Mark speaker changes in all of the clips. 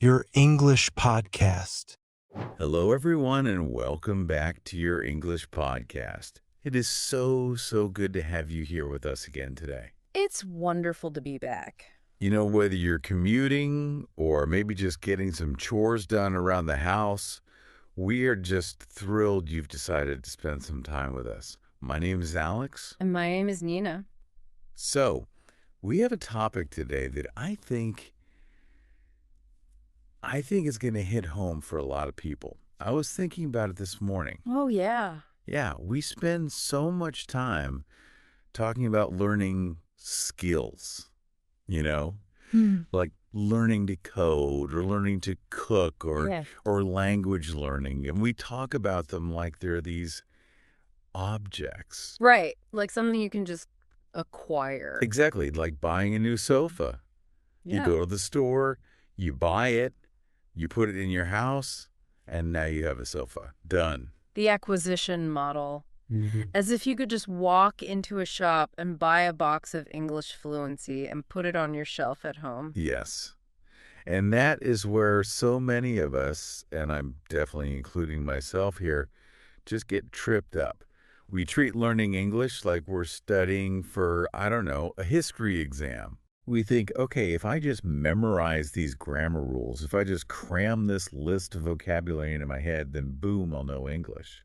Speaker 1: your English podcast.
Speaker 2: Hello, everyone, and welcome back to your English podcast. It is so good to have you here with us again today.
Speaker 3: It's wonderful to be back.
Speaker 2: You know, whether you're commuting or maybe just getting some chores done around the house, we are just thrilled you've decided to spend some time with us. My name is Alex.
Speaker 3: And my name is Nina.
Speaker 2: So, we have a topic today that I think is going to hit home for a lot of people. I was thinking about it this morning.
Speaker 3: Oh, yeah.
Speaker 2: Yeah, we spend so much time talking about learning skills, like learning to code or learning to cook
Speaker 3: Yeah.
Speaker 2: or language learning. And we talk about them like they're these objects.
Speaker 3: Right. Like something you can just acquire.
Speaker 2: Exactly, like buying a new sofa. You
Speaker 3: Yeah.
Speaker 2: go to the store, you buy it, you put it in your house, and now you have a sofa. Done.
Speaker 3: The acquisition model. As if you could just walk into a shop and buy a box of English Fluency and put it on your shelf at home.
Speaker 2: Yes. And that is where so many of us, and I'm definitely including myself here, just get tripped up. We treat learning English like we're studying for, a history exam. We think, okay, if I just memorize these grammar rules, if I just cram this list of vocabulary into my head, then boom, I'll know English.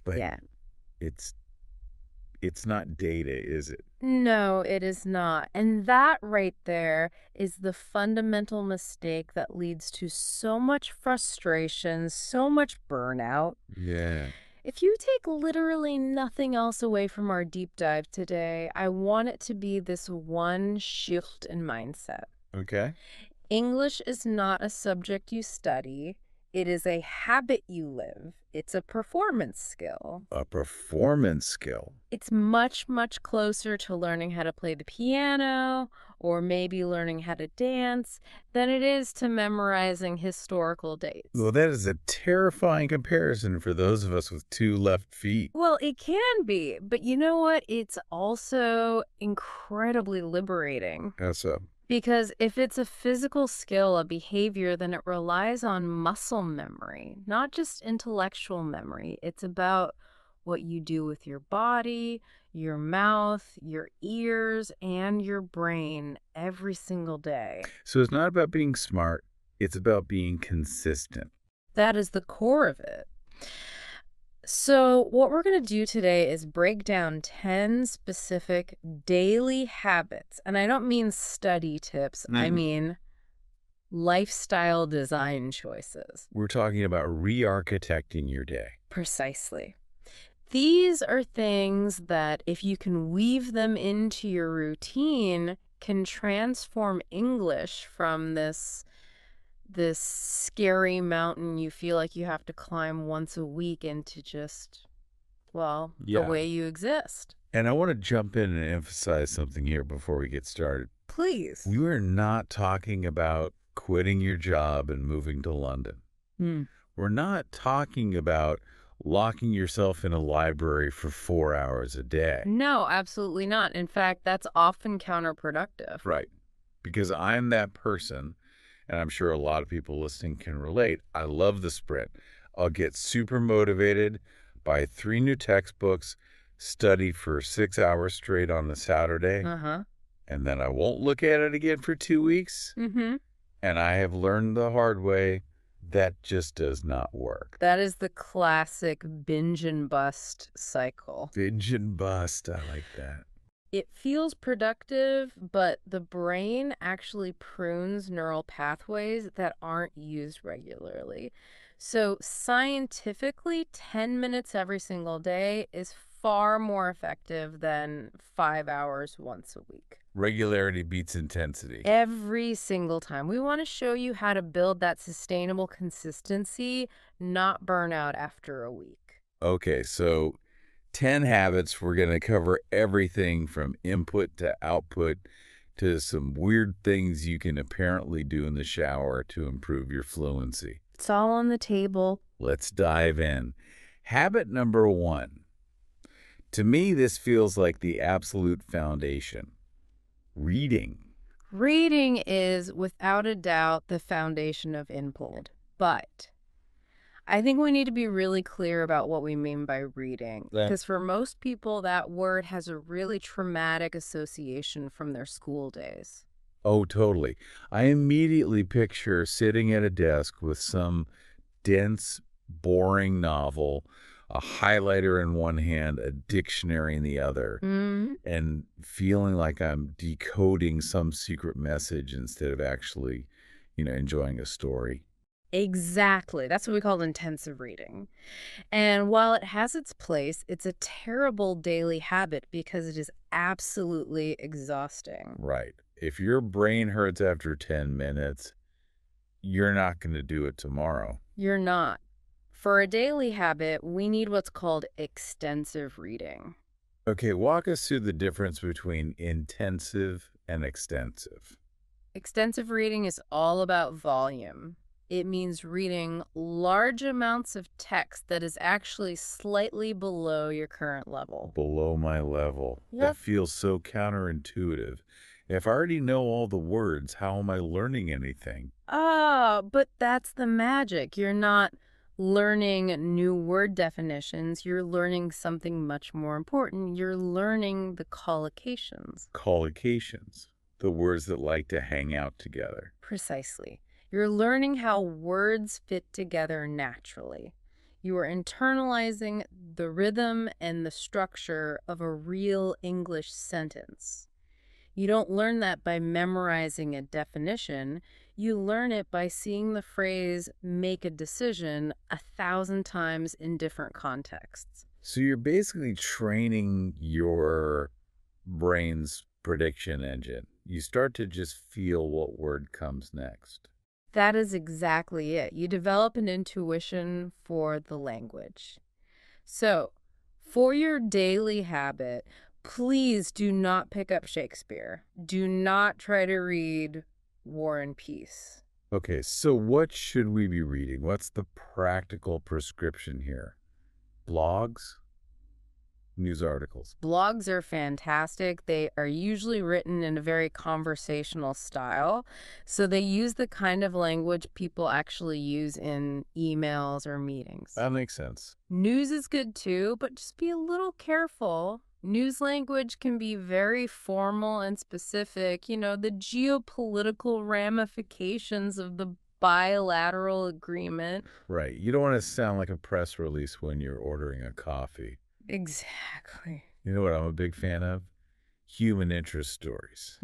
Speaker 2: But
Speaker 3: Yeah.
Speaker 2: it's not data, is it?
Speaker 3: No, it is not. And that right there is the fundamental mistake that leads to so much frustration, so much burnout.
Speaker 2: Yeah.
Speaker 3: If you take literally nothing else away from our deep dive today, I want it to be this one shift in mindset.
Speaker 2: Okay.
Speaker 3: English is not a subject you study. It is a habit you live. It's a performance skill.
Speaker 2: A performance skill.
Speaker 3: It's much, much closer to learning how to play the piano or maybe learning how to dance than it is to memorizing historical dates.
Speaker 2: Well, that is a terrifying comparison for those of us with two left feet.
Speaker 3: Well, it can be, but you know what? It's also incredibly liberating.
Speaker 2: How so?
Speaker 3: Because if it's a physical skill, a behavior, then it relies on muscle memory, not just intellectual memory. It's about what you do with your body, your mouth, your ears, and your brain every single day.
Speaker 2: So it's not about being smart. It's about being consistent.
Speaker 3: That is the core of it. So what we're going to do today is break down 10 specific daily habits. And I don't mean study tips. I mean lifestyle design choices.
Speaker 2: We're talking about re-architecting your day.
Speaker 3: Precisely. These are things that, if you can weave them into your routine, can transform English from this scary mountain you feel like you have to climb once a week into just, the way you exist.
Speaker 2: And I want to jump in and emphasize something here before we get started.
Speaker 3: Please.
Speaker 2: We are not talking about quitting your job and moving to London. We're not talking about locking yourself in a library for 4 hours a day.
Speaker 3: No, absolutely not. In fact, that's often counterproductive.
Speaker 2: Right. Because I'm that person, and I'm sure a lot of people listening can relate. I love the sprint. I'll get super motivated, buy 3 new textbooks, study for 6 hours straight on the Saturday, and then I won't look at it again for 2 weeks. And I have learned the hard way that just does not work.
Speaker 3: That is the classic binge and bust cycle.
Speaker 2: Binge and bust. I like that.
Speaker 3: It feels productive, but the brain actually prunes neural pathways that aren't used regularly. So scientifically, 10 minutes every single day is far more effective than 5 hours once a week.
Speaker 2: Regularity beats intensity.
Speaker 3: Every single time. We want to show you how to build that sustainable consistency, not burn out after a week.
Speaker 2: Okay, so 10 habits. We're going to cover everything from input to output to some weird things you can apparently do in the shower to improve your fluency.
Speaker 3: It's all on the table.
Speaker 2: Let's dive in. Habit number 1. To me, this feels like the absolute foundation. Reading.
Speaker 3: Reading is, without a doubt, the foundation of input. But I think we need to be really clear about what we mean by reading.
Speaker 2: That
Speaker 3: Because for most people, that word has a really traumatic association from their school days.
Speaker 2: Oh, totally. I immediately picture sitting at a desk with some dense, boring novel, a highlighter in one hand, a dictionary in the other,
Speaker 3: Mm,
Speaker 2: and feeling like I'm decoding some secret message instead of actually, enjoying a story.
Speaker 3: exactly. That's what we call intensive reading. And while it has its place, it's a terrible daily habit because it is absolutely exhausting.
Speaker 2: Right. If your brain hurts after 10 minutes, you're not going to do it tomorrow.
Speaker 3: You're not. For a daily habit, we need what's called extensive reading.
Speaker 2: Okay, walk us through the difference between intensive and extensive.
Speaker 3: Extensive reading is all about volume. It means reading large amounts of text that is actually slightly below your current level.
Speaker 2: Below my level.
Speaker 3: Yep.
Speaker 2: That feels so counterintuitive. If I already know all the words, how am I learning anything?
Speaker 3: But that's the magic. You're not learning new word definitions. You're learning something much more important. You're learning the collocations.
Speaker 2: Collocations, the words that like to hang out together.
Speaker 3: Precisely. You're learning how words fit together naturally. You are internalizing the rhythm and the structure of a real English sentence. You don't learn that by memorizing a definition. You learn it by seeing the phrase make a decision 1,000 times in different contexts.
Speaker 2: So you're basically training your brain's prediction engine. You start to just feel what word comes next.
Speaker 3: That is exactly it. You develop an intuition for the language. So, for your daily habit, please do not pick up Shakespeare. Do not try to read War and Peace.
Speaker 2: Okay, so what should we be reading? What's the practical prescription here? Blogs? News articles?
Speaker 3: Blogs are fantastic. They are usually written in a very conversational style. So they use the kind of language people actually use in emails or meetings.
Speaker 2: That makes sense.
Speaker 3: News is good too, but just be a little careful. News language can be very formal and specific. The geopolitical ramifications of the bilateral agreement.
Speaker 2: Right. You don't want to sound like a press release when you're ordering a coffee.
Speaker 3: Exactly.
Speaker 2: You know what I'm a big fan of? Human interest stories.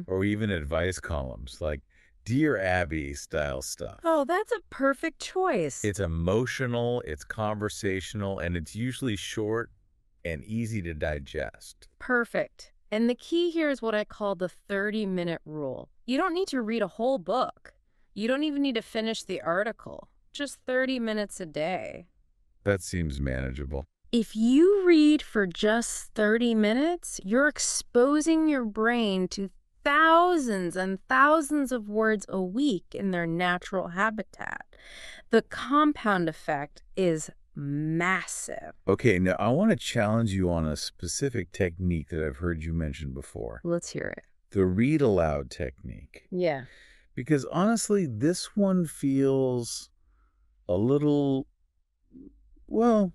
Speaker 2: Or even advice columns like Dear Abby style stuff.
Speaker 3: Oh, that's a perfect choice.
Speaker 2: It's emotional, it's conversational, and it's usually short and easy to digest.
Speaker 3: Perfect. And the key here is what I call the 30-minute rule. You don't need to read a whole book. You don't even need to finish the article. Just 30 minutes a day.
Speaker 2: That seems manageable.
Speaker 3: If you read for just 30 minutes, you're exposing your brain to thousands and thousands of words a week in their natural habitat. The compound effect is massive.
Speaker 2: Okay, now I want to challenge you on a specific technique that I've heard you mention before.
Speaker 3: Let's hear it.
Speaker 2: The read aloud technique.
Speaker 3: Yeah.
Speaker 2: Because honestly, this one feels a little, well,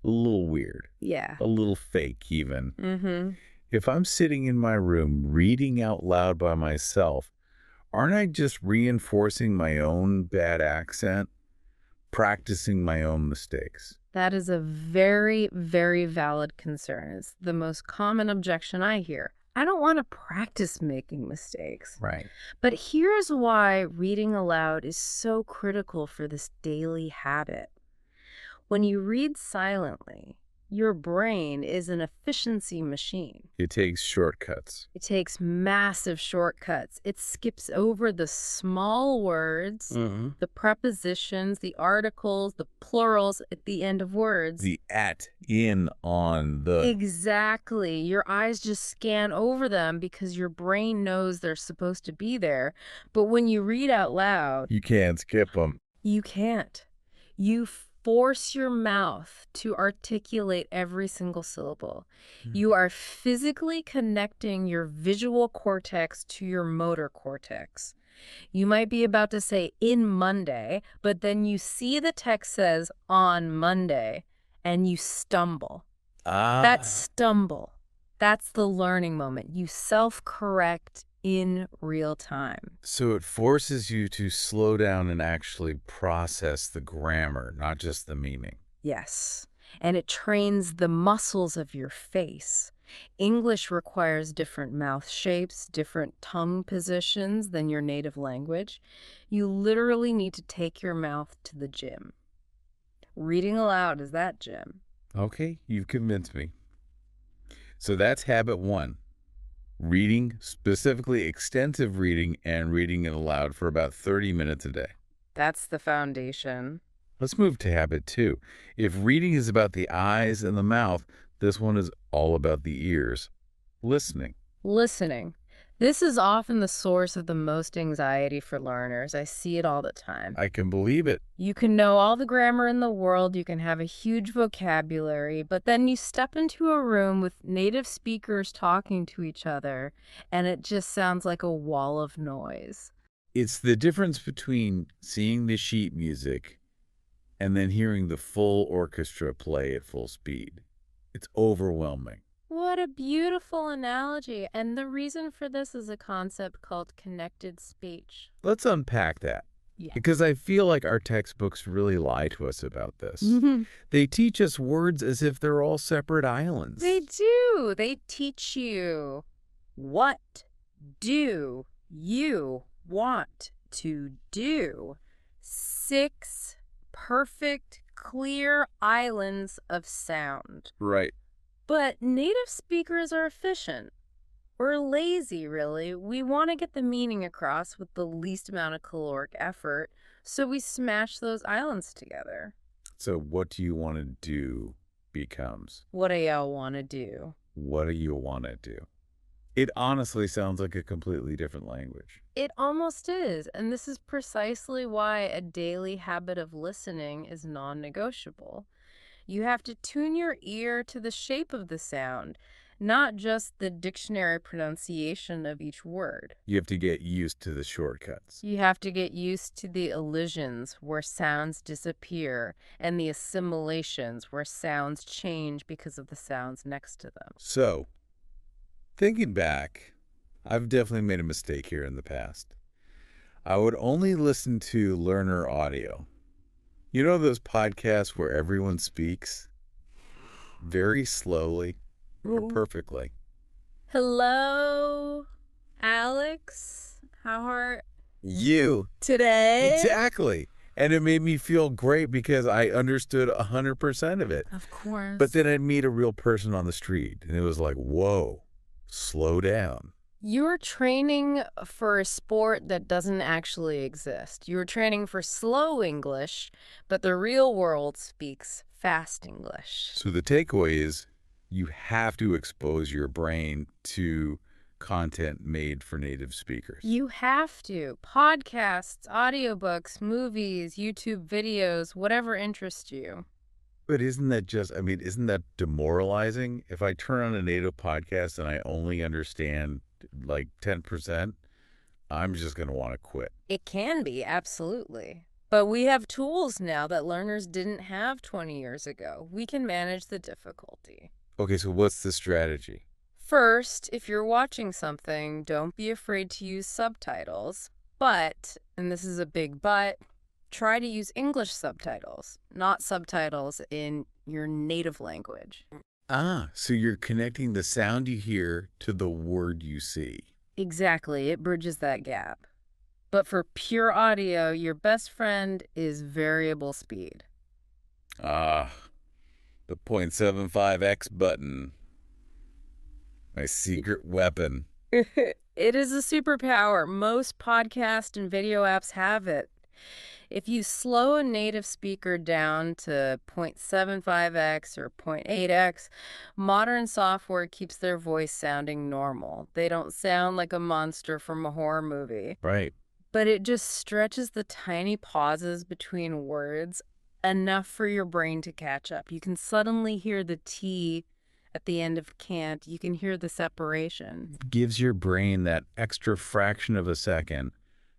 Speaker 2: a little weird.
Speaker 3: Yeah.
Speaker 2: A little fake even.
Speaker 3: Mm-hmm.
Speaker 2: If I'm sitting in my room reading out loud by myself, aren't I just reinforcing my own bad accent? Practicing my own mistakes?
Speaker 3: That is a very, very valid concern. It's the most common objection I hear. I don't want to practice making mistakes.
Speaker 2: Right.
Speaker 3: But here's why reading aloud is so critical for this daily habit. When you read silently, your brain is an efficiency machine.
Speaker 2: It takes shortcuts.
Speaker 3: It takes massive shortcuts. It skips over the small words, the prepositions, the articles, the plurals at the end of words.
Speaker 2: The at, in, on, the.
Speaker 3: Exactly. Your eyes just scan over them because your brain knows they're supposed to be there. But when you read out loud,
Speaker 2: You can't skip them.
Speaker 3: you can't. You force your mouth to articulate every single syllable. You are physically connecting your visual cortex to your motor cortex. You might be about to say in Monday, but then you see the text says on Monday and you stumble. That stumble, that's the learning moment. You self-correct in real time.
Speaker 2: So it forces you to slow down and actually process the grammar, not just the meaning.
Speaker 3: Yes, and it trains the muscles of your face. English requires different mouth shapes, different tongue positions than your native language. You literally need to take your mouth to the gym. Reading aloud is that gym.
Speaker 2: Okay, you've convinced me. So that's habit 1. Reading, specifically extensive reading, and reading it aloud for about 30 minutes a day.
Speaker 3: That's the foundation.
Speaker 2: Let's move to habit 2. If reading is about the eyes and the mouth, this one is all about the ears. Listening.
Speaker 3: Listening. This is often the source of the most anxiety for learners. I see it all the time.
Speaker 2: I can believe it.
Speaker 3: You can know all the grammar in the world, you can have a huge vocabulary, but then you step into a room with native speakers talking to each other, and it just sounds like a wall of noise.
Speaker 2: It's the difference between seeing the sheet music and then hearing the full orchestra play at full speed. It's overwhelming.
Speaker 3: What a beautiful analogy. And the reason for this is a concept called connected speech.
Speaker 2: Let's unpack that.
Speaker 3: Yeah.
Speaker 2: Because I feel like our textbooks really lie to us about this. They teach us words as if they're all separate islands.
Speaker 3: They do. They teach you what do you want to do. 6 perfect, clear islands of sound.
Speaker 2: Right.
Speaker 3: But native speakers are efficient. We're lazy, really. We want to get the meaning across with the least amount of caloric effort, so we smash those islands together.
Speaker 2: So what do you want to do becomes,
Speaker 3: What do y'all want to do?
Speaker 2: what do you want to do? It honestly sounds like a completely different language.
Speaker 3: It almost is, and this is precisely why a daily habit of listening is non-negotiable. You have to tune your ear to the shape of the sound, not just the dictionary pronunciation of each word.
Speaker 2: You have to get used to the shortcuts.
Speaker 3: You have to get used to the elisions where sounds disappear and the assimilations where sounds change because of the sounds next to them.
Speaker 2: So, thinking back, I've definitely made a mistake here in the past. I would only listen to learner audio. You know those podcasts where everyone speaks very slowly or perfectly?
Speaker 3: Hello, Alex. How are
Speaker 2: You.
Speaker 3: today?
Speaker 2: Exactly. And it made me feel great because I understood 100% of it.
Speaker 3: Of course.
Speaker 2: But then I'd meet a real person on the street, and it was like, whoa, slow down.
Speaker 3: You're training for a sport that doesn't actually exist. You're training for slow English, but the real world speaks fast English.
Speaker 2: So the takeaway is you have to expose your brain to content made for native speakers.
Speaker 3: You have to. Podcasts, audiobooks, movies, YouTube videos, whatever interests you.
Speaker 2: But isn't that demoralizing? If I turn on a native podcast and I only understand like 10%, I'm just going to want to quit.
Speaker 3: It can be, absolutely. But we have tools now that learners didn't have 20 years ago. We can manage the difficulty.
Speaker 2: Okay, so what's the strategy?
Speaker 3: First, if you're watching something, don't be afraid to use subtitles. But, and this is a big but, try to use English subtitles, not subtitles in your native language.
Speaker 2: So you're connecting the sound you hear to the word you see.
Speaker 3: Exactly, it bridges that gap. But for pure audio, your best friend is variable speed.
Speaker 2: The 0.75x button. My secret weapon.
Speaker 3: It is a superpower. Most podcast and video apps have it. If you slow a native speaker down to 0.75x or 0.8x, modern software keeps their voice sounding normal. They don't sound like a monster from a horror movie.
Speaker 2: Right.
Speaker 3: But it just stretches the tiny pauses between words enough for your brain to catch up. You can suddenly hear the T at the end of can't. You can hear the separation.
Speaker 2: Gives your brain that extra fraction of a second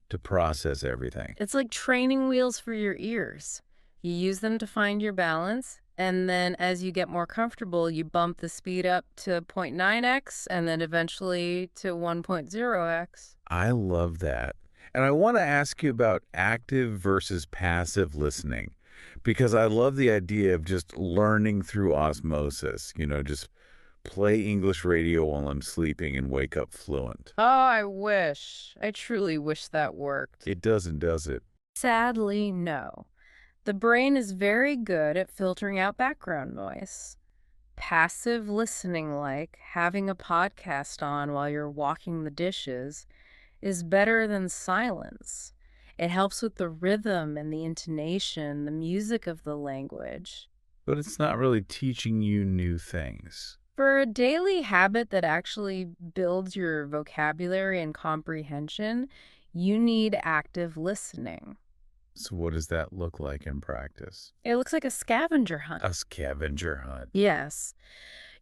Speaker 2: to process everything.
Speaker 3: It's like training wheels for your ears. You use them to find your balance, and then as you get more comfortable, you bump the speed up to 0.9x and then eventually to 1.0x.
Speaker 2: I love that. And I want to ask you about active versus passive listening, because I love the idea of just learning through osmosis, just play English radio while I'm sleeping and wake up fluent.
Speaker 3: Oh, I wish. I truly wish that worked.
Speaker 2: It doesn't, does it?
Speaker 3: Sadly, no. The brain is very good at filtering out background noise. Passive listening, like having a podcast on while you're washing the dishes, is better than silence. It helps with the rhythm and the intonation, the music of the language.
Speaker 2: But it's not really teaching you new things.
Speaker 3: For a daily habit that actually builds your vocabulary and comprehension, you need active listening.
Speaker 2: So what does that look like in practice?
Speaker 3: It looks like a scavenger hunt.
Speaker 2: A scavenger hunt.
Speaker 3: Yes.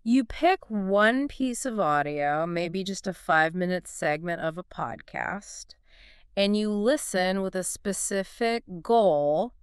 Speaker 3: You pick one piece of audio, maybe just a 5-minute segment of a podcast, and you listen with a specific goal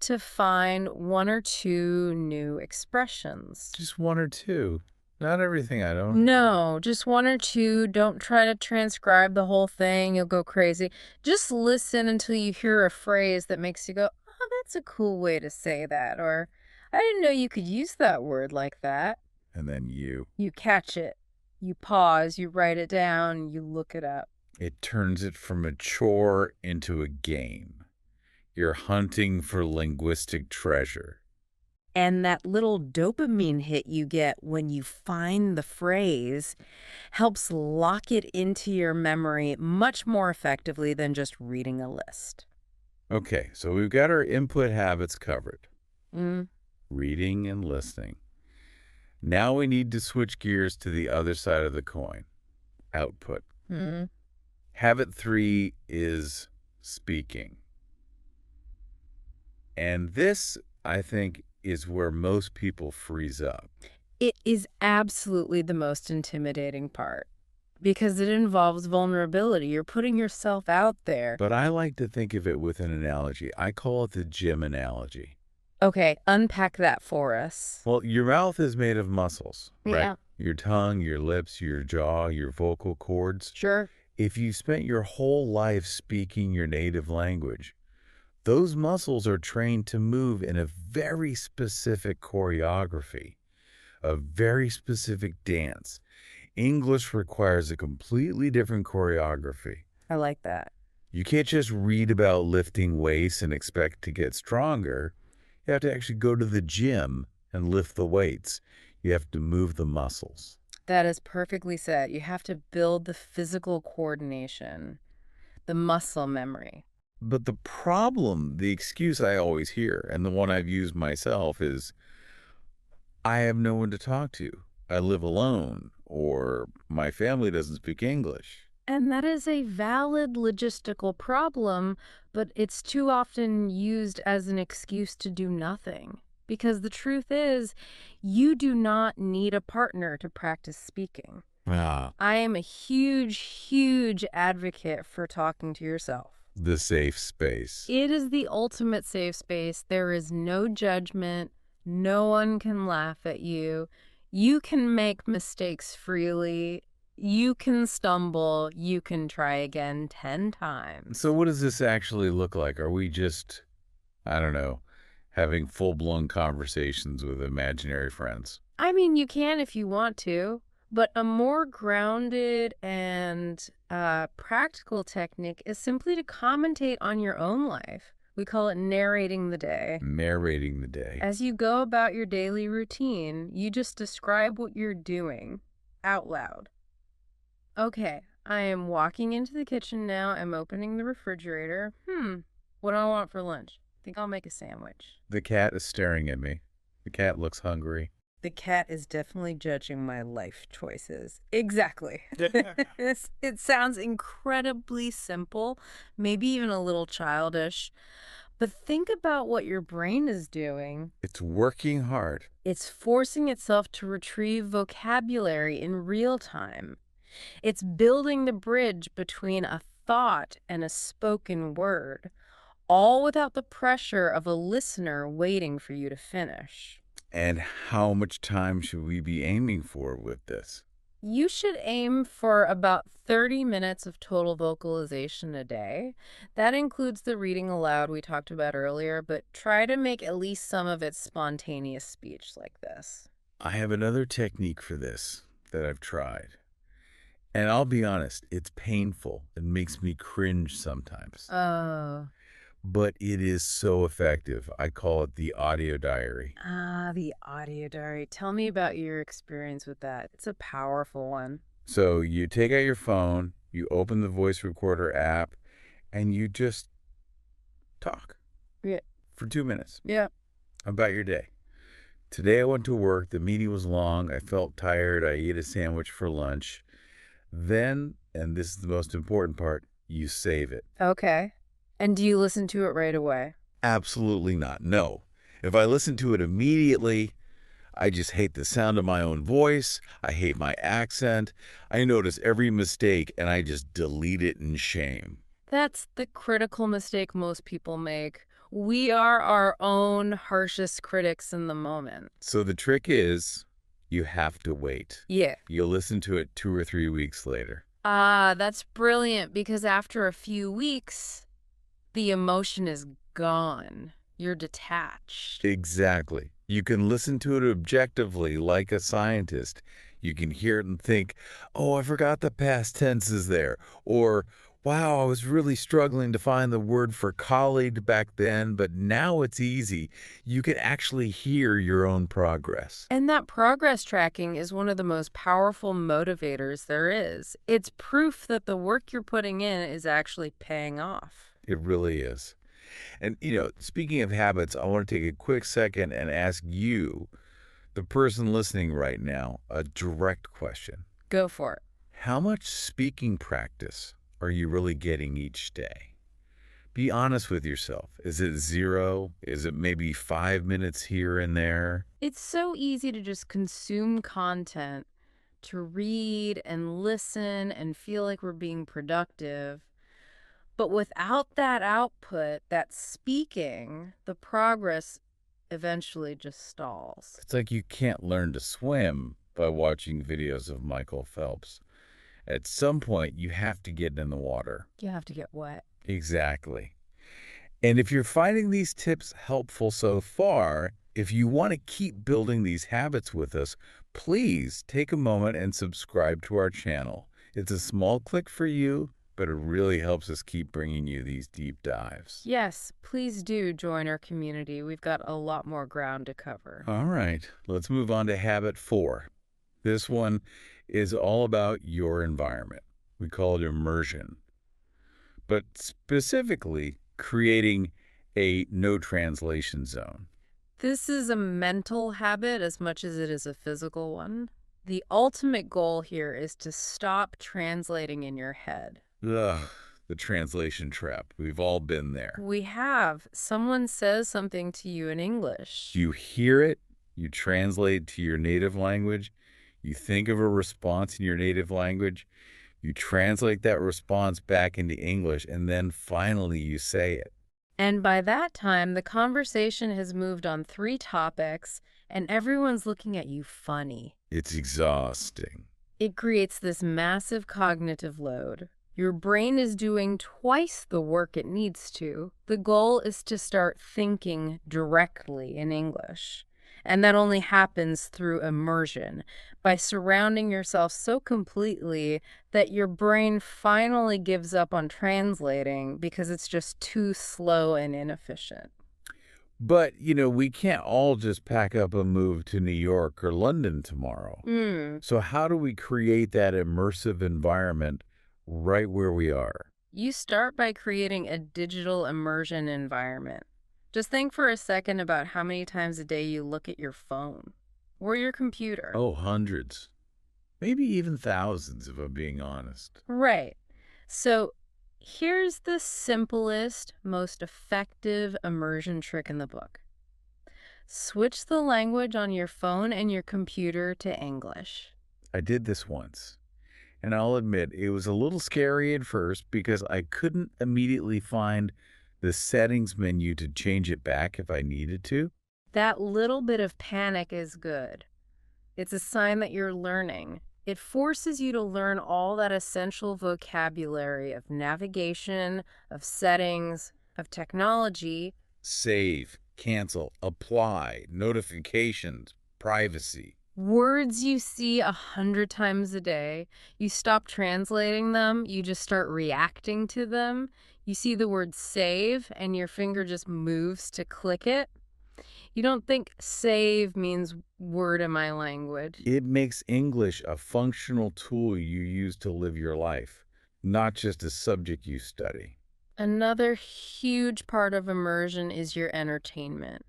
Speaker 3: to find 1 or 2 new expressions.
Speaker 2: Just 1 or 2. Not everything, I don't.
Speaker 3: No, just 1 or 2. Don't try to transcribe the whole thing. You'll go crazy. Just listen until you hear a phrase that makes you go, oh, that's a cool way to say that. Or, I didn't know you could use that word like that.
Speaker 2: And then you
Speaker 3: catch it. You pause, you write it down, you look it up.
Speaker 2: It turns it from a chore into a game. You're hunting for linguistic treasure.
Speaker 3: And that little dopamine hit you get when you find the phrase helps lock it into your memory much more effectively than just reading a list.
Speaker 2: Okay, so we've got our input habits covered.
Speaker 3: Mm.
Speaker 2: Reading and listening. Now we need to switch gears to the other side of the coin. Output.
Speaker 3: Mm.
Speaker 2: Habit 3 is speaking. And this, I think, is where most people freeze up.
Speaker 3: It is absolutely the most intimidating part because it involves vulnerability. You're putting yourself out there.
Speaker 2: But I like to think of it with an analogy. I call it the gym analogy.
Speaker 3: Okay, unpack that for us.
Speaker 2: Well, your mouth is made of muscles, right?
Speaker 3: Yeah.
Speaker 2: Your tongue, your lips, your jaw, your vocal cords.
Speaker 3: Sure.
Speaker 2: If you spent your whole life speaking your native language, those muscles are trained to move in a very specific choreography, a very specific dance. English requires a completely different choreography.
Speaker 3: I like that.
Speaker 2: You can't just read about lifting weights and expect to get stronger. You have to actually go to the gym and lift the weights. You have to move the muscles.
Speaker 3: That is perfectly said. You have to build the physical coordination, the muscle memory.
Speaker 2: But the problem, the excuse I always hear, and the one I've used myself, is I have no one to talk to. I live alone, or my family doesn't speak English.
Speaker 3: And that is a valid logistical problem, but it's too often used as an excuse to do nothing. Because the truth is, you do not need a partner to practice speaking.
Speaker 2: Ah,
Speaker 3: I am a huge, huge advocate for talking to yourself.
Speaker 2: the safe space.
Speaker 3: It is the ultimate safe space. There is no judgment. No one can laugh at you. You can make mistakes freely. You can stumble. You can try again 10 times.
Speaker 2: So what does this actually look like? Are we just, I don't know, having full-blown conversations with imaginary friends?
Speaker 3: I mean, you can if you want to, but a more grounded and practical technique is simply to commentate on your own life. We call it narrating the day.
Speaker 2: Narrating the day.
Speaker 3: As you go about your daily routine, you just describe what you're doing out loud. Okay, I am walking into the kitchen now. I'm opening the refrigerator. What do I want for lunch? I think I'll make a sandwich.
Speaker 2: The cat is staring at me. The cat looks hungry.
Speaker 3: The cat is definitely judging my life choices. Exactly. It sounds incredibly simple, maybe even a little childish, But think about what your brain is doing.
Speaker 2: It's working hard.
Speaker 3: It's forcing itself to retrieve vocabulary in real time. It's building the bridge between a thought and a spoken word, all without the pressure of a listener waiting for you to finish.
Speaker 2: And how much time should we be aiming for with this?
Speaker 3: You should aim for about 30 minutes of total vocalization a day. That includes the reading aloud we talked about earlier, but try to make at least some of it spontaneous speech like this.
Speaker 2: I have another technique for this that I've tried. And I'll be honest, it's painful. It makes me cringe sometimes.
Speaker 3: Oh.
Speaker 2: But it is so effective. I call it the audio diary.
Speaker 3: The audio diary. Tell me about your experience with that. It's a powerful one.
Speaker 2: So you take out your phone, you open the voice recorder app, and you just talk
Speaker 3: Yeah.
Speaker 2: for 2 minutes
Speaker 3: Yeah.
Speaker 2: about your day. Today I went to work. The meeting was long. I felt tired. I ate a sandwich for lunch. Then, and this is the most important part, you save it.
Speaker 3: Okay. And do you listen to it right away?
Speaker 2: Absolutely not. No. If I listen to it immediately, I just hate the sound of my own voice. I hate my accent. I notice every mistake and I just delete it in shame.
Speaker 3: That's the critical mistake most people make. We are our own harshest critics in the moment.
Speaker 2: So the trick is you have to wait.
Speaker 3: Yeah.
Speaker 2: You'll listen to it 2 or 3 weeks later.
Speaker 3: That's brilliant because after a few weeks, the emotion is gone. You're detached.
Speaker 2: Exactly. You can listen to it objectively like a scientist. You can hear it and think, oh, I forgot the past tense is there. Or, wow, I was really struggling to find the word for colleague back then, but now it's easy. You can actually hear your own progress.
Speaker 3: And that progress tracking is one of the most powerful motivators there is. It's proof that the work you're putting in is actually paying off.
Speaker 2: It really is. And, speaking of habits, I want to take a quick second and ask you, the person listening right now, a direct question.
Speaker 3: Go for it.
Speaker 2: How much speaking practice are you really getting each day? Be honest with yourself. Is it 0? Is it maybe 5 minutes here and there?
Speaker 3: It's so easy to just consume content, to read and listen and feel like we're being productive. But without that output, that speaking, the progress eventually just stalls.
Speaker 2: It's like you can't learn to swim by watching videos of Michael Phelps. At some point, you have to get in the water.
Speaker 3: You have to get wet.
Speaker 2: Exactly. And if you're finding these tips helpful so far, if you want to keep building these habits with us, please take a moment and subscribe to our channel. It's a small click for you, but it really helps us keep bringing you these deep dives.
Speaker 3: Yes, please do join our community. We've got a lot more ground to cover.
Speaker 2: All right, let's move on to habit 4. This one is all about your environment. We call it immersion. But specifically, creating a no translation zone.
Speaker 3: This is a mental habit as much as it is a physical one. The ultimate goal here is to stop translating in your head.
Speaker 2: Ugh, the translation trap. We've all been there.
Speaker 3: We have. Someone says something to you in English.
Speaker 2: You hear it, you translate to your native language, you think of a response in your native language, you translate that response back into English, and then finally you say it.
Speaker 3: And by that time, the conversation has moved on 3 topics, and everyone's looking at you funny.
Speaker 2: It's exhausting.
Speaker 3: It creates this massive cognitive load. Your brain is doing twice the work it needs to. The goal is to start thinking directly in English. And that only happens through immersion, by surrounding yourself so completely that your brain finally gives up on translating because it's just too slow and inefficient.
Speaker 2: But, we can't all just pack up and move to New York or London tomorrow. So how do we create that immersive environment right where we are?
Speaker 3: You start by creating a digital immersion environment. Just think for a second about how many times a day you look at your phone or your computer.
Speaker 2: Oh, hundreds. Maybe even thousands, if I'm being honest.
Speaker 3: Right. So Here's the simplest, most effective immersion trick in the book. Switch the language on your phone and your computer to English.
Speaker 2: I did this once, and I'll admit it was a little scary at first because I couldn't immediately find the settings menu to change it back if I needed to.
Speaker 3: That little bit of panic is good. It's a sign that you're learning. It forces you to learn all that essential vocabulary of navigation, of settings, of technology.
Speaker 2: Save, cancel, apply, notifications, privacy.
Speaker 3: Words you see 100 times a day, you stop translating them, you just start reacting to them. You see the word save, and your finger just moves to click it. You don't think save means word in my language.
Speaker 2: It makes English a functional tool you use to live your life, not just a subject you study.
Speaker 3: Another huge part of immersion is your entertainment.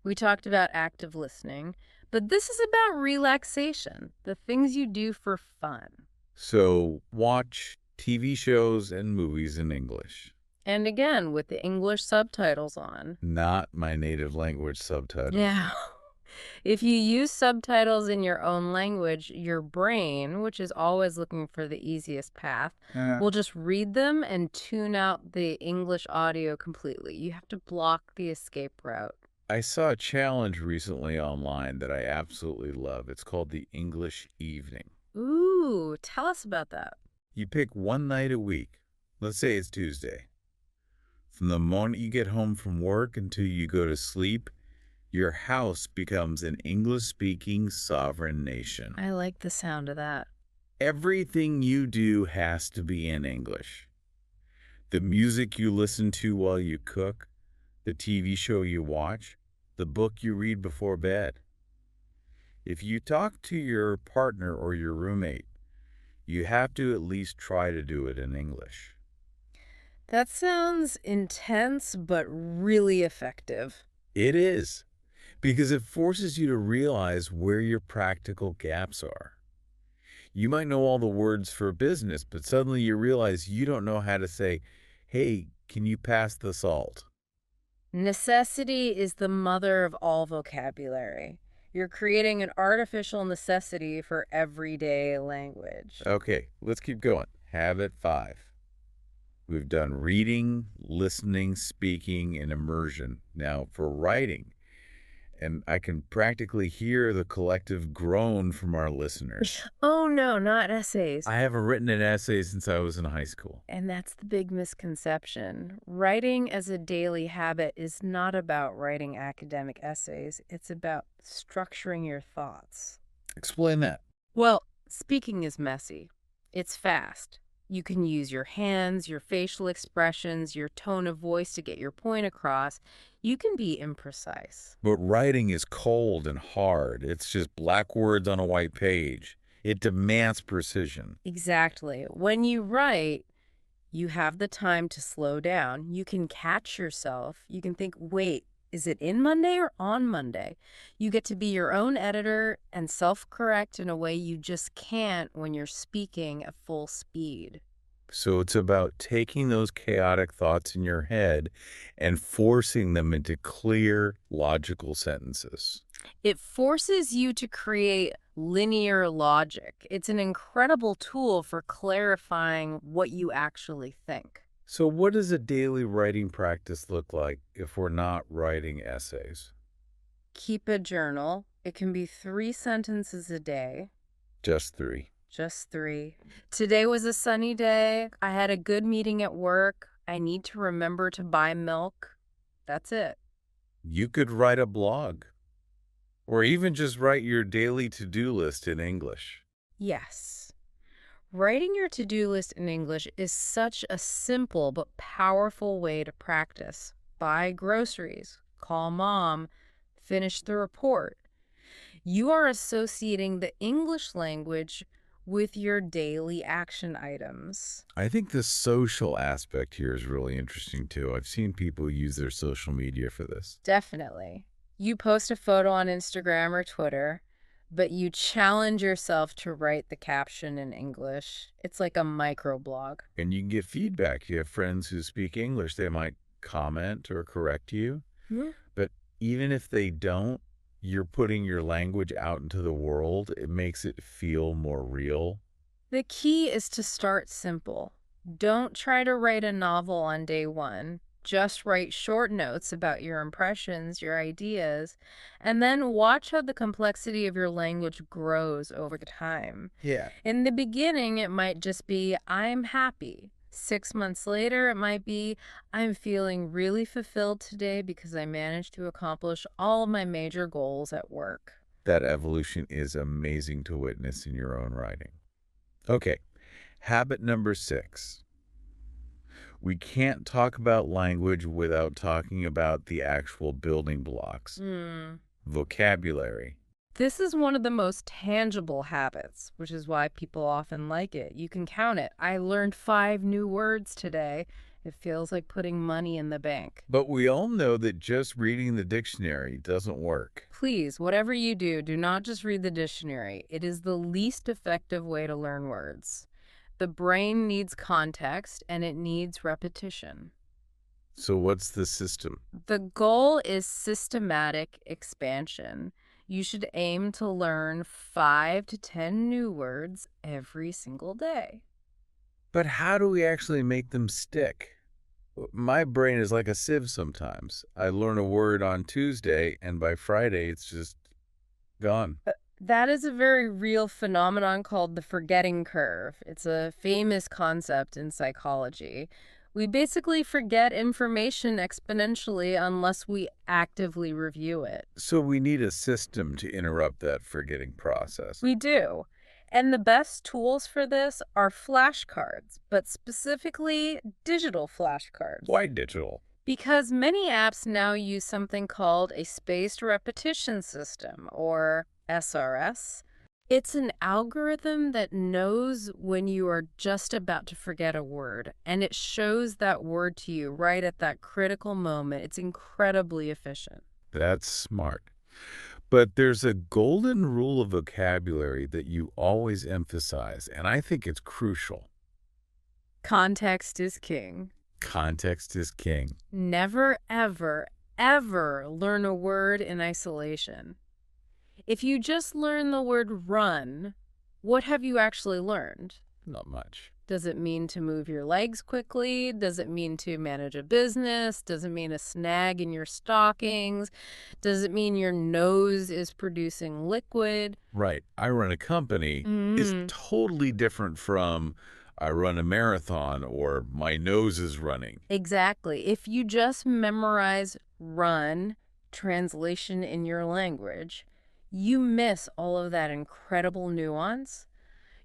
Speaker 3: We talked about active listening, but this is about relaxation, the things you do for fun.
Speaker 2: So watch TV shows and movies in English,
Speaker 3: And again, with the English subtitles on.
Speaker 2: not my native language subtitles.
Speaker 3: Yeah. If you use subtitles in your own language, your brain, which is always looking for the easiest path, will just read them and tune out the English audio completely. You have to block the escape route.
Speaker 2: I saw a challenge recently online that I absolutely love. It's called the English Evening.
Speaker 3: Ooh, tell us about that.
Speaker 2: You pick one night a week. Let's say it's Tuesday. From the moment you get home from work until you go to sleep, your house becomes an English-speaking sovereign nation.
Speaker 3: I like the sound of that.
Speaker 2: Everything you do has to be in English. The music you listen to while you cook, the TV show you watch, the book you read before bed. If you talk to your partner or your roommate, you have to at least try to do it in English.
Speaker 3: That sounds intense, but really effective.
Speaker 2: It is, because it forces you to realize where your practical gaps are. You might know all the words for business, but suddenly you realize you don't know how to say, hey, can you pass the salt?
Speaker 3: Necessity is the mother of all vocabulary. You're creating an artificial necessity for everyday language.
Speaker 2: Okay, let's keep going. Habit 5. We've done reading, listening, speaking, and immersion. Now for writing. And I can practically hear the collective groan from our listeners.
Speaker 3: Oh no, not essays.
Speaker 2: I haven't written an essay since I was in high school.
Speaker 3: And that's the big misconception. Writing as a daily habit is not about writing academic essays. It's about structuring your thoughts.
Speaker 2: Explain that.
Speaker 3: Well, speaking is messy. It's fast. You can use your hands, your facial expressions, your tone of voice to get your point across. You can be imprecise.
Speaker 2: But writing is cold and hard. It's just black words on a white page. It demands precision.
Speaker 3: Exactly. When you write, you have the time to slow down. You can catch yourself. You can think, wait, is it in Monday or on Monday? You get to be your own editor and self-correct in a way you just can't when you're speaking at full speed.
Speaker 2: So it's about taking those chaotic thoughts in your head and forcing them into clear, logical sentences.
Speaker 3: It forces you to create linear logic. It's an incredible tool for clarifying what you actually think.
Speaker 2: So what does a daily writing practice look like if we're not writing essays?
Speaker 3: Keep a journal. It can be 3 sentences a day.
Speaker 2: Just 3.
Speaker 3: Just 3. Today was a sunny day. I had a good meeting at work. I need to remember to buy milk. That's it.
Speaker 2: You could write a blog, or even just write your daily to-do list in English.
Speaker 3: Yes. Writing your to-do list in English is such a simple but powerful way to practice. Buy groceries, call mom, finish the report. You are associating the English language with your daily action items.
Speaker 2: I think the social aspect here is really interesting too. I've seen people use their social media for this.
Speaker 3: Definitely. You post a photo on Instagram or Twitter. but you challenge yourself to write the caption in English. It's like a microblog.
Speaker 2: And you can get feedback. You have friends who speak English. They might comment or correct you.
Speaker 3: Yeah.
Speaker 2: But even if they don't, you're putting your language out into the world. It makes it feel more real.
Speaker 3: The key is to start simple. Don't try to write a novel on day one. Just write short notes about your impressions, your ideas, and then watch how the complexity of your language grows over time.
Speaker 2: Yeah.
Speaker 3: In the beginning, it might just be, I'm happy. 6 months later, it might be, I'm feeling really fulfilled today because I managed to accomplish all of my major goals at work.
Speaker 2: That evolution is amazing to witness in your own writing. Okay, habit number 6. We can't talk about language without talking about the actual building blocks. Vocabulary.
Speaker 3: This is one of the most tangible habits, which is why people often like it. You can count it. I learned 5 new words today. It feels like putting money in the bank.
Speaker 2: But we all know that just reading the dictionary doesn't work.
Speaker 3: Please, whatever you do, do not just read the dictionary. It is the least effective way to learn words. The brain needs context, and it needs repetition.
Speaker 2: So what's the system?
Speaker 3: The goal is systematic expansion. You should aim to learn 5 to 10 new words every single day.
Speaker 2: But how do we actually make them stick? My brain is like a sieve sometimes. I learn a word on Tuesday, and by Friday, it's just gone.
Speaker 3: That is a very real phenomenon called the forgetting curve. It's a famous concept in psychology. We basically forget information exponentially unless we actively review it.
Speaker 2: So we need a system to interrupt that forgetting process.
Speaker 3: We do. And the best tools for this are flashcards, but specifically digital flashcards.
Speaker 2: Why digital?
Speaker 3: Because many apps now use something called a spaced repetition system, or SRS. It's an algorithm that knows when you are just about to forget a word, and it shows that word to you right at that critical moment. It's incredibly efficient.
Speaker 2: That's smart. But there's a golden rule of vocabulary that you always emphasize, and I think it's crucial.
Speaker 3: Context is king.
Speaker 2: Context is king.
Speaker 3: Never, ever, ever learn a word in isolation. If you just learn the word run, what have you actually learned?
Speaker 2: Not much.
Speaker 3: Does it mean to move your legs quickly? Does it mean to manage a business? Does it mean a snag in your stockings? Does it mean your nose is producing liquid?
Speaker 2: Right. I run a company is totally different from I run a marathon or my nose is running.
Speaker 3: Exactly. If you just memorize run, translation in your language, you miss all of that incredible nuance.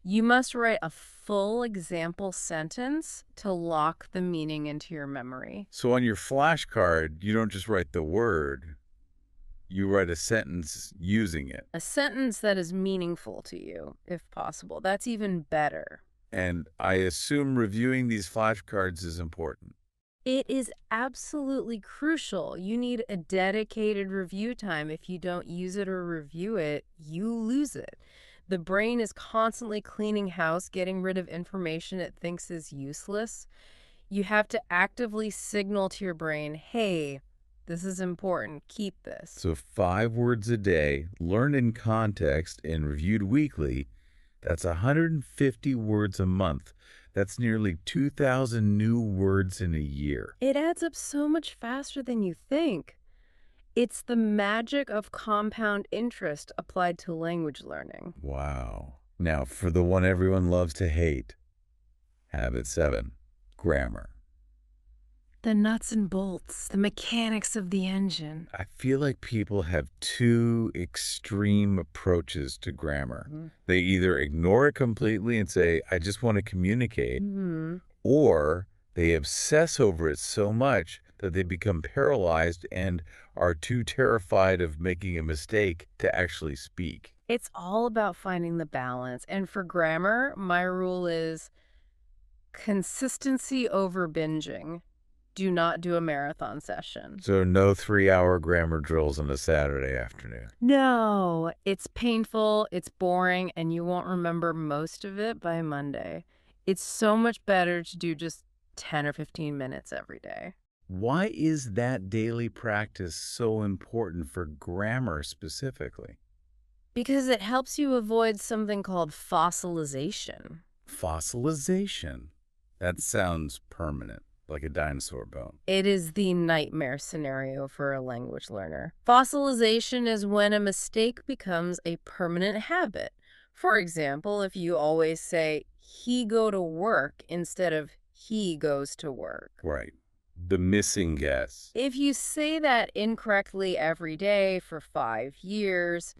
Speaker 3: You must write a full example sentence to lock the meaning into your memory.
Speaker 2: So on your flashcard, you don't just write the word, you write a sentence using it.
Speaker 3: A sentence that is meaningful to you, if possible. That's even better.
Speaker 2: And I assume reviewing these flashcards is important.
Speaker 3: It is absolutely crucial. You need a dedicated review time. If you don't use it or review it, you lose it. The brain is constantly cleaning house, getting rid of information it thinks is useless. You have to actively signal to your brain, hey, this is important, keep this.
Speaker 2: So 5 words a day, learned in context and reviewed weekly, that's 150 words a month. That's nearly 2,000 new words in a year.
Speaker 3: It adds up so much faster than you think. It's the magic of compound interest applied to language learning.
Speaker 2: Wow. Now, for the one everyone loves to hate, habit 7, grammar.
Speaker 3: The nuts and bolts, the mechanics of the engine.
Speaker 2: I feel like people have 2 extreme approaches to grammar. They either ignore it completely and say, I just want to communicate, or they obsess over it so much that they become paralyzed and are too terrified of making a mistake to actually speak.
Speaker 3: It's all about finding the balance. And for grammar, my rule is consistency over binging. Do not do a marathon session.
Speaker 2: So no 3-hour grammar drills on a Saturday afternoon.
Speaker 3: No, it's painful, it's boring, and you won't remember most of it by Monday. It's so much better to do just 10 or 15 minutes every day.
Speaker 2: Why is that daily practice so important for grammar specifically?
Speaker 3: Because it helps you avoid something called fossilization.
Speaker 2: Fossilization. That sounds permanent, like a dinosaur bone.
Speaker 3: It is the nightmare scenario for a language learner. Fossilization is when a mistake becomes a permanent habit. For example, if you always say, he go to work instead of he goes to work.
Speaker 2: Right. The missing guess.
Speaker 3: If you say that incorrectly every day for 5 years,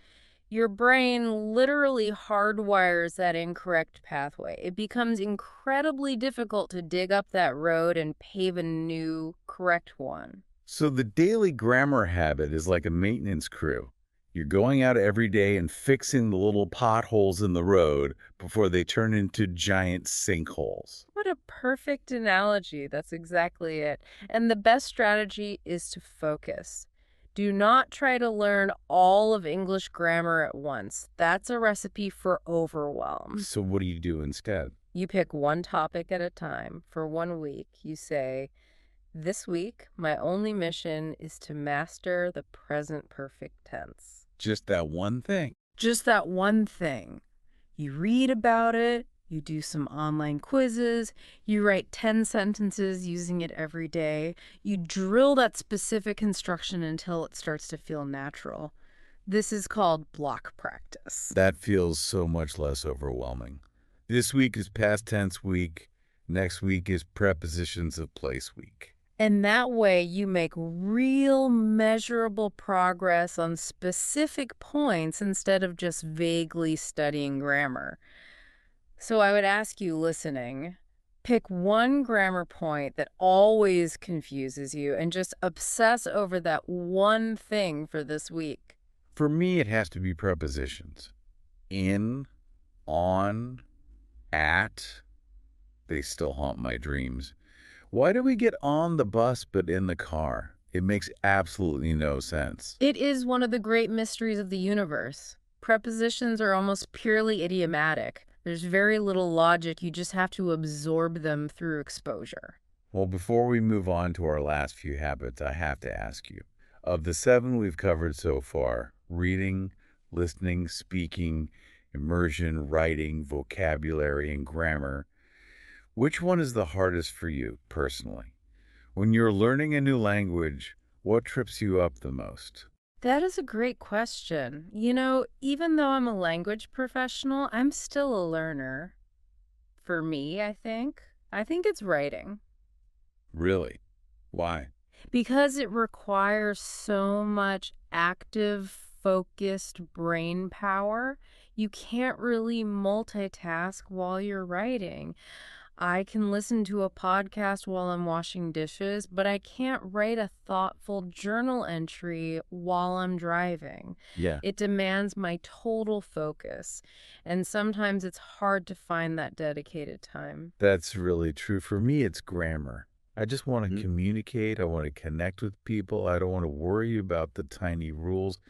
Speaker 3: your brain literally hardwires that incorrect pathway. It becomes incredibly difficult to dig up that road and pave a new, correct one.
Speaker 2: So the daily grammar habit is like a maintenance crew. You're going out every day and fixing the little potholes in the road before they turn into giant sinkholes.
Speaker 3: What a perfect analogy. That's exactly it. And the best strategy is to focus. Do not try to learn all of English grammar at once. That's a recipe for overwhelm.
Speaker 2: So what do you do instead?
Speaker 3: You pick one topic at a time. For 1 week, you say, this week, my only mission is to master the present perfect tense.
Speaker 2: Just that one thing.
Speaker 3: Just that one thing. You read about it, you do some online quizzes, you write 10 sentences using it every day, you drill that specific instruction until it starts to feel natural. This is called block practice.
Speaker 2: That feels so much less overwhelming. This week is past tense week. Next week is prepositions of place week.
Speaker 3: And that way you make real measurable progress on specific points instead of just vaguely studying grammar. So I would ask you listening, pick one grammar point that always confuses you and just obsess over that one thing for this week.
Speaker 2: For me, it has to be prepositions. In, on, at. They still haunt my dreams. Why do we get on the bus but in the car? It makes absolutely no sense.
Speaker 3: It is one of the great mysteries of the universe. Prepositions are almost purely idiomatic. There's very little logic. You just have to absorb them through exposure.
Speaker 2: Well, before we move on to our last few habits, I have to ask you. Of the 7 we've covered so far, reading, listening, speaking, immersion, writing, vocabulary, and grammar, which one is the hardest for you personally? When you're learning a new language, what trips you up the most?
Speaker 3: That is a great question. You know, even though I'm a language professional, I'm still a learner. For me, I think. I think it's writing.
Speaker 2: Really? Why?
Speaker 3: Because it requires so much active, focused brain power, you can't really multitask while you're writing. I can listen to a podcast while I'm washing dishes, but I can't write a thoughtful journal entry while I'm driving.
Speaker 2: Yeah.
Speaker 3: It demands my total focus, and sometimes it's hard to find that dedicated time.
Speaker 2: That's really true. For me, it's grammar. I just want to communicate. I want to connect with people. I don't want to worry about the tiny rules.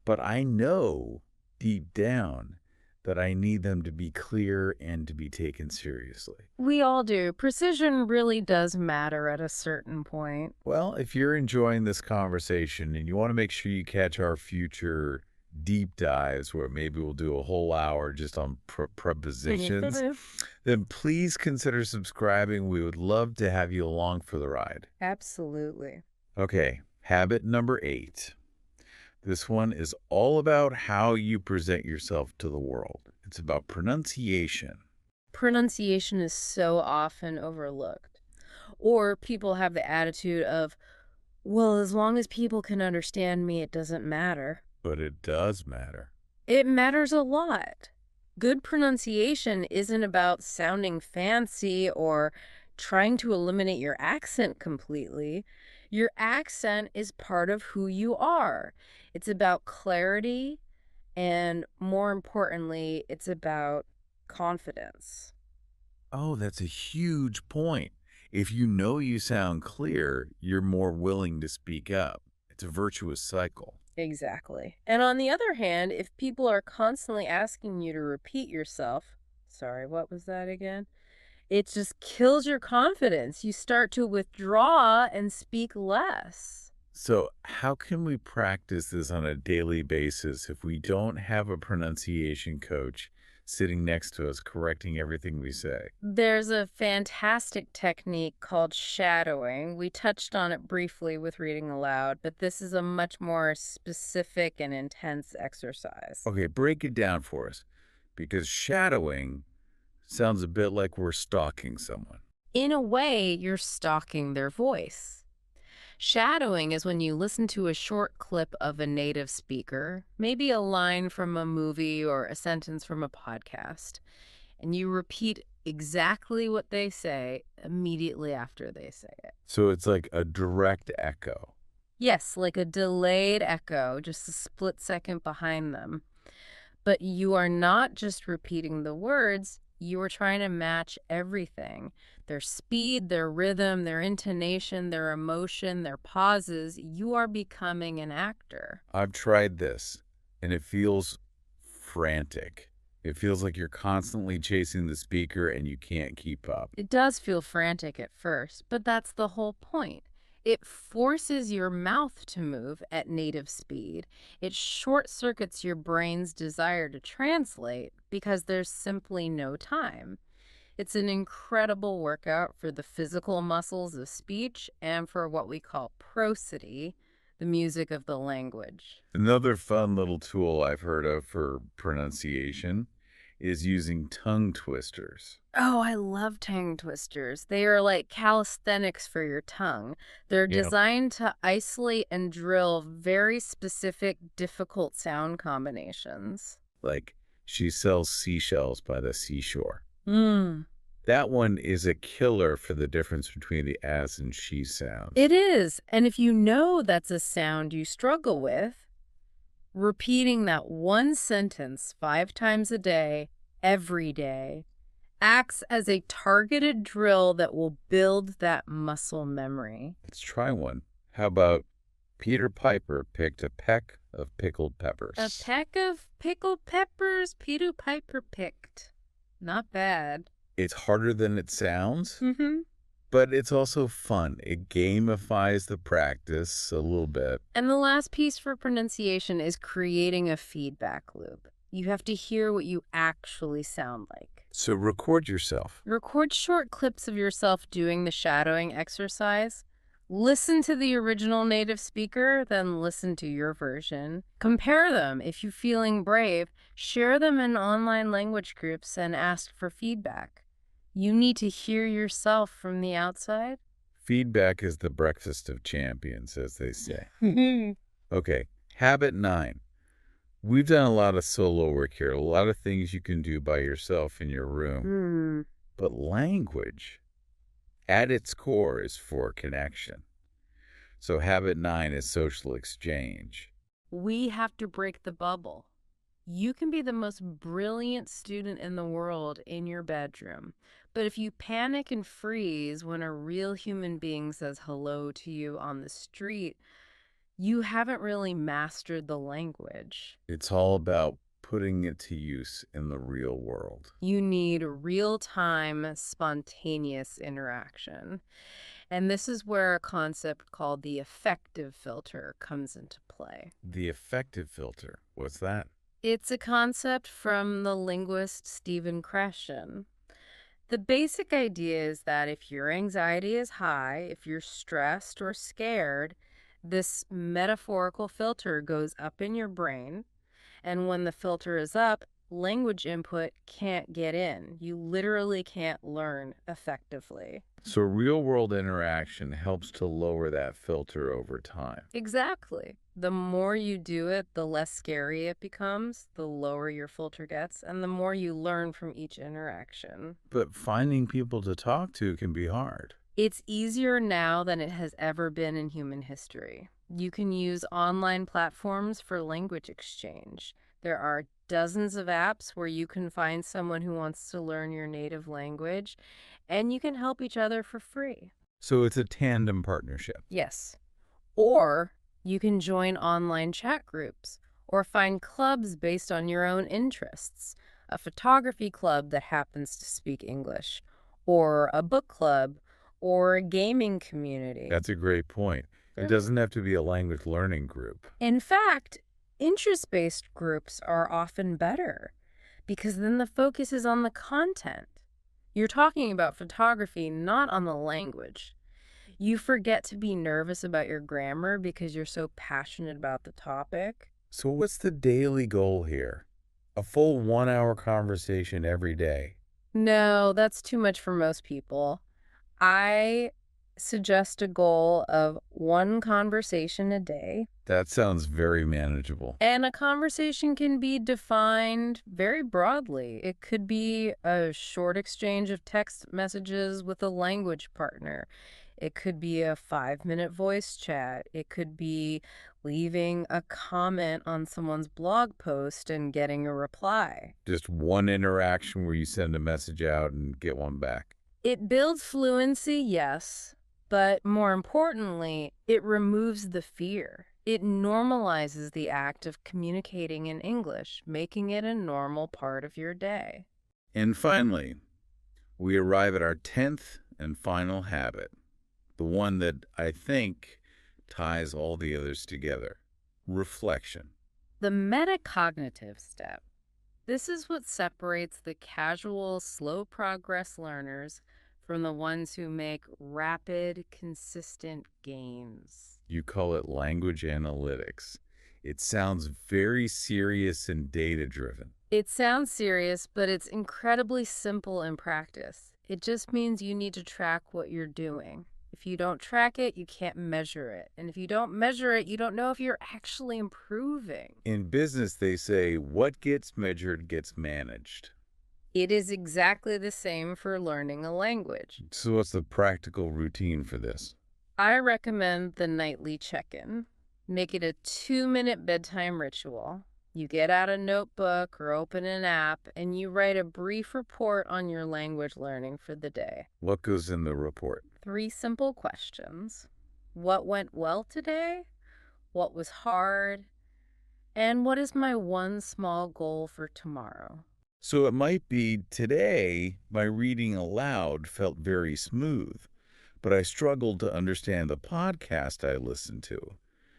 Speaker 2: But I know deep down that I need them to be clear and to be taken seriously.
Speaker 3: We all do. Precision really does matter at a certain point.
Speaker 2: Well, if you're enjoying this conversation and you want to make sure you catch our future deep dives where maybe we'll do a whole hour just on prepositions, then please consider subscribing. We would love to have you along for the ride.
Speaker 3: Absolutely.
Speaker 2: Okay, habit number 8. This one is all about how you present yourself to the world. It's about pronunciation.
Speaker 3: Pronunciation is so often overlooked. Or people have the attitude of, well, as long as people can understand me, it doesn't matter.
Speaker 2: But it does matter.
Speaker 3: It matters a lot. Good pronunciation isn't about sounding fancy or trying to eliminate your accent completely. Your accent is part of who you are. It's about clarity, and more importantly, it's about confidence.
Speaker 2: Oh, that's a huge point. If you know you sound clear, you're more willing to speak up. It's a virtuous cycle.
Speaker 3: Exactly. And on the other hand, if people are constantly asking you to repeat yourself, sorry, what was that again? It just kills your confidence. You start to withdraw and speak less.
Speaker 2: So, how can we practice this on a daily basis if we don't have a pronunciation coach sitting next to us correcting everything we say?
Speaker 3: There's a fantastic technique called shadowing. We touched on it briefly with reading aloud, but this is a much more specific and intense exercise.
Speaker 2: Okay, break it down for us because shadowing sounds a bit like we're stalking someone.
Speaker 3: In a way, you're stalking their voice. Shadowing is when you listen to a short clip of a native speaker, maybe a line from a movie or a sentence from a podcast, and you repeat exactly what they say immediately after they say it.
Speaker 2: So it's like a direct echo.
Speaker 3: Yes, like a delayed echo, just a split second behind them. But you are not just repeating the words, you are trying to match everything. Their speed, their rhythm, their intonation, their emotion, their pauses. You are becoming an actor.
Speaker 2: I've tried this, and it feels frantic. It feels like you're constantly chasing the speaker and you can't keep up.
Speaker 3: It does feel frantic at first, but that's the whole point. It forces your mouth to move at native speed. It short-circuits your brain's desire to translate because there's simply no time. It's an incredible workout for the physical muscles of speech and for what we call prosody, the music of the language.
Speaker 2: Another fun little tool I've heard of for pronunciation is using tongue twisters.
Speaker 3: Oh, I love tongue twisters. They are like calisthenics for your tongue. They're
Speaker 2: Yeah.
Speaker 3: designed to isolate and drill very specific, difficult sound combinations.
Speaker 2: Like, she sells seashells by the seashore.
Speaker 3: Mm.
Speaker 2: That one is a killer for the difference between the as and she sounds.
Speaker 3: It is. And if you know that's a sound you struggle with, repeating that one sentence 5 times a day, every day, acts as a targeted drill that will build that muscle memory.
Speaker 2: Let's try one. How about Peter Piper picked a peck of pickled peppers?
Speaker 3: A peck of pickled peppers Peter Piper picked. Not bad.
Speaker 2: It's harder than it sounds,
Speaker 3: Mm-hmm.
Speaker 2: but it's also fun. It gamifies the practice a little bit.
Speaker 3: And the last piece for pronunciation is creating a feedback loop. You have to hear what you actually sound like.
Speaker 2: So record yourself.
Speaker 3: Record short clips of yourself doing the shadowing exercise. Listen to the original native speaker, then listen to your version. Compare them. If you're feeling brave, share them in online language groups and ask for feedback. You need to hear yourself from the outside.
Speaker 2: Feedback is the breakfast of champions, as they say. Okay, habit 9. We've done a lot of solo work here, a lot of things you can do by yourself in your room. But language, at its core, is for connection. So habit 9 is social exchange.
Speaker 3: We have to break the bubble. You can be the most brilliant student in the world in your bedroom, but if you panic and freeze when a real human being says hello to you on the street, you haven't really mastered the language.
Speaker 2: It's all about putting it to use in the real world.
Speaker 3: You need real-time, spontaneous interaction. And this is where a concept called the affective filter comes into play.
Speaker 2: The affective filter, what's that?
Speaker 3: It's a concept from the linguist Stephen Krashen. The basic idea is that if your anxiety is high, if you're stressed or scared, this metaphorical filter goes up in your brain, and when the filter is up, language input can't get in. You literally can't learn effectively.
Speaker 2: So real-world interaction helps to lower that filter over time.
Speaker 3: Exactly. The more you do it, the less scary it becomes, the lower your filter gets, and the more you learn from each interaction.
Speaker 2: But finding people to talk to can be hard.
Speaker 3: It's easier now than it has ever been in human history. You can use online platforms for language exchange. There are dozens of apps where you can find someone who wants to learn your native language, and you can help each other for free.
Speaker 2: So it's a tandem partnership.
Speaker 3: Yes. Or you can join online chat groups or find clubs based on your own interests. A photography club that happens to speak English, or a book club, or a gaming community.
Speaker 2: That's a great point. It
Speaker 3: Yeah.
Speaker 2: doesn't have to be a language learning group.
Speaker 3: In fact, interest-based groups are often better because then the focus is on the content. You're talking about photography, not on the language. You forget to be nervous about your grammar because you're so passionate about the topic.
Speaker 2: So what's the daily goal here? A full 1 hour conversation every day.
Speaker 3: No, that's too much for most people. I suggest a goal of one conversation a day.
Speaker 2: That sounds very manageable.
Speaker 3: And a conversation can be defined very broadly. It could be a short exchange of text messages with a language partner. It could be a 5-minute voice chat. It could be leaving a comment on someone's blog post and getting a reply.
Speaker 2: Just one interaction where you send a message out and get one back.
Speaker 3: It builds fluency, yes, but more importantly, it removes the fear. It normalizes the act of communicating in English, making it a normal part of your day.
Speaker 2: And finally, we arrive at our 10th and final habit, the one that I think ties all the others together: reflection.
Speaker 3: The metacognitive step. This is what separates the casual, slow progress learners from the ones who make rapid, consistent gains.
Speaker 2: You call it language analytics. It sounds very serious and data-driven.
Speaker 3: It sounds serious, but it's incredibly simple in practice. It just means you need to track what you're doing. If you don't track it, you can't measure it. And if you don't measure it, you don't know if you're actually improving.
Speaker 2: In business, they say what gets measured gets managed.
Speaker 3: It is exactly the same for learning a language.
Speaker 2: So what's the practical routine for this?
Speaker 3: I recommend the nightly check-in. Make it a 2-minute bedtime ritual. You get out a notebook or open an app, and you write a brief report on your language learning for the day.
Speaker 2: What goes in the report?
Speaker 3: 3 simple questions. What went well today? What was hard? And what is my one small goal for tomorrow?
Speaker 2: So it might be, today, my reading aloud felt very smooth, but I struggled to understand the podcast I listened to.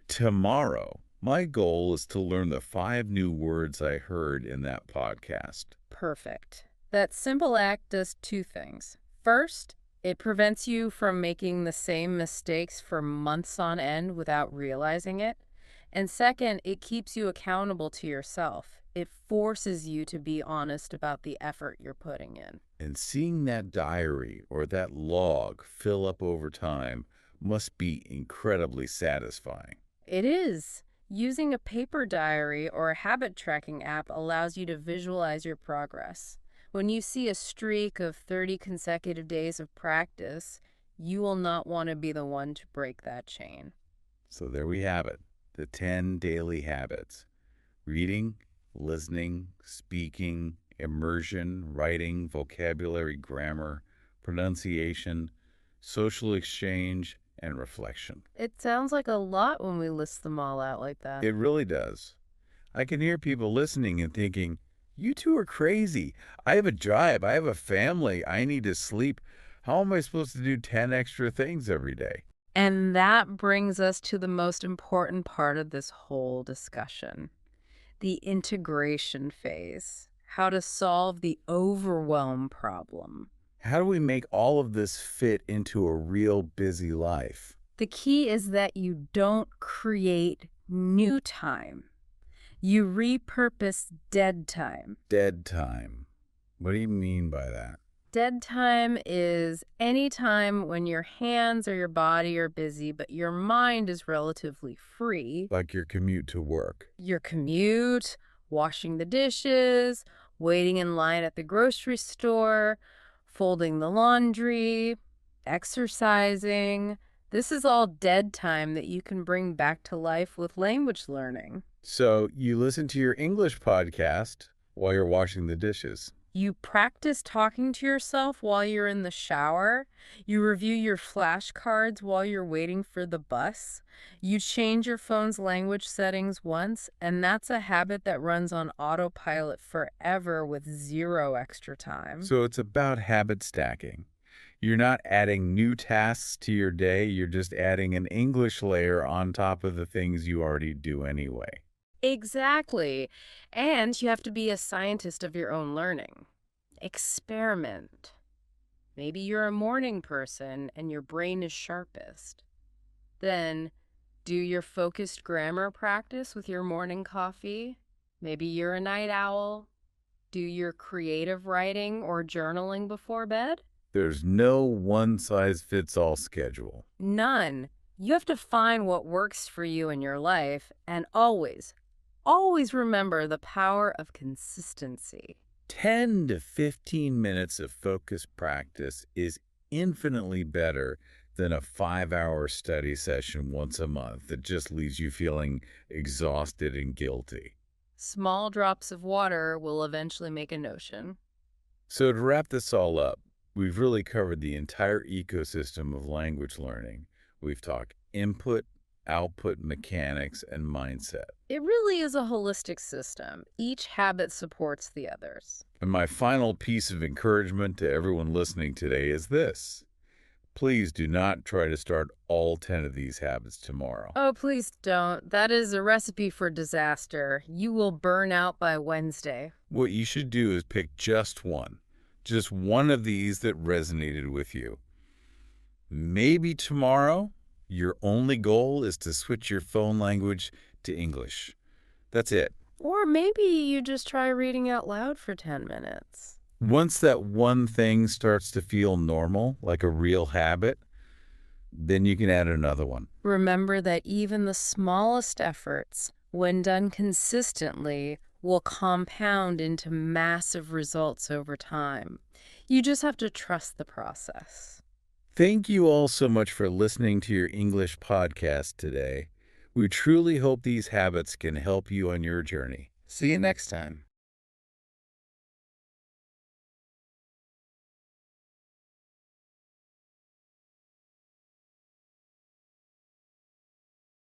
Speaker 2: Tomorrow, my goal is to learn the 5 new words I heard in that podcast.
Speaker 3: Perfect. That simple act does 2 things. First, it prevents you from making the same mistakes for months on end without realizing it. And second, it keeps you accountable to yourself. It forces you to be honest about the effort you're putting in.
Speaker 2: And seeing that diary or that log fill up over time must be incredibly satisfying.
Speaker 3: It is. Using a paper diary or a habit tracking app allows you to visualize your progress. When you see a streak of 30 consecutive days of practice, you will not want to be the one to break that chain.
Speaker 2: So there we have it, the 10 daily habits: reading, listening, speaking, immersion, writing, vocabulary, grammar, pronunciation, social exchange, and reflection.
Speaker 3: It sounds like a lot when we list them all out like that.
Speaker 2: It really does. I can hear people listening and thinking, you two are crazy. I have a job. I have a family. I need to sleep. How am I supposed to do 10 extra things every day?
Speaker 3: And that brings us to the most important part of this whole discussion, the integration phase, how to solve the overwhelm problem.
Speaker 2: How do we make all of this fit into a real busy life?
Speaker 3: The key is that you don't create new time. You repurpose dead time.
Speaker 2: Dead time. What do you mean by that?
Speaker 3: Dead time is any time when your hands or your body are busy, but your mind is relatively free.
Speaker 2: Like your commute to work.
Speaker 3: Your commute, washing the dishes, waiting in line at the grocery store, folding the laundry, exercising. This is all dead time that you can bring back to life with language learning.
Speaker 2: So you listen to your English podcast while you're washing the dishes.
Speaker 3: You practice talking to yourself while you're in the shower. You review your flashcards while you're waiting for the bus. You change your phone's language settings once, and that's a habit that runs on autopilot forever with zero extra time.
Speaker 2: So it's about habit stacking. You're not adding new tasks to your day, you're just adding an English layer on top of the things you already do anyway.
Speaker 3: Exactly. And you have to be a scientist of your own learning. Experiment. Maybe you're a morning person and your brain is sharpest. Then do your focused grammar practice with your morning coffee. Maybe you're a night owl. Do your creative writing or journaling before bed.
Speaker 2: There's no one-size-fits-all schedule.
Speaker 3: None. You have to find what works for you in your life, and always remember the power of consistency.
Speaker 2: 10 to 15 minutes of focused practice is infinitely better than a 5-hour study session once a month that just leaves you feeling exhausted and guilty.
Speaker 3: Small drops of water will eventually make an ocean.
Speaker 2: So to wrap this all up, we've really covered the entire ecosystem of language learning. We've talked input, output mechanics, and mindset.
Speaker 3: It really is a holistic system. Each habit supports the others.
Speaker 2: And my final piece of encouragement to everyone listening today is this. Please do not try to start all 10 of these habits tomorrow.
Speaker 3: Oh, please don't. That is a recipe for disaster. You will burn out by Wednesday.
Speaker 2: What you should do is pick just one of these that resonated with you. Maybe tomorrow, your only goal is to switch your phone language to English. That's it.
Speaker 3: Or maybe you just try reading out loud for 10 minutes.
Speaker 2: Once that one thing starts to feel normal, like a real habit, then you can add another one.
Speaker 3: Remember that even the smallest efforts, when done consistently, will compound into massive results over time. You just have to trust the process.
Speaker 2: Thank you all so much for listening to your English podcast today. We truly hope these habits can help you on your journey. See you next time.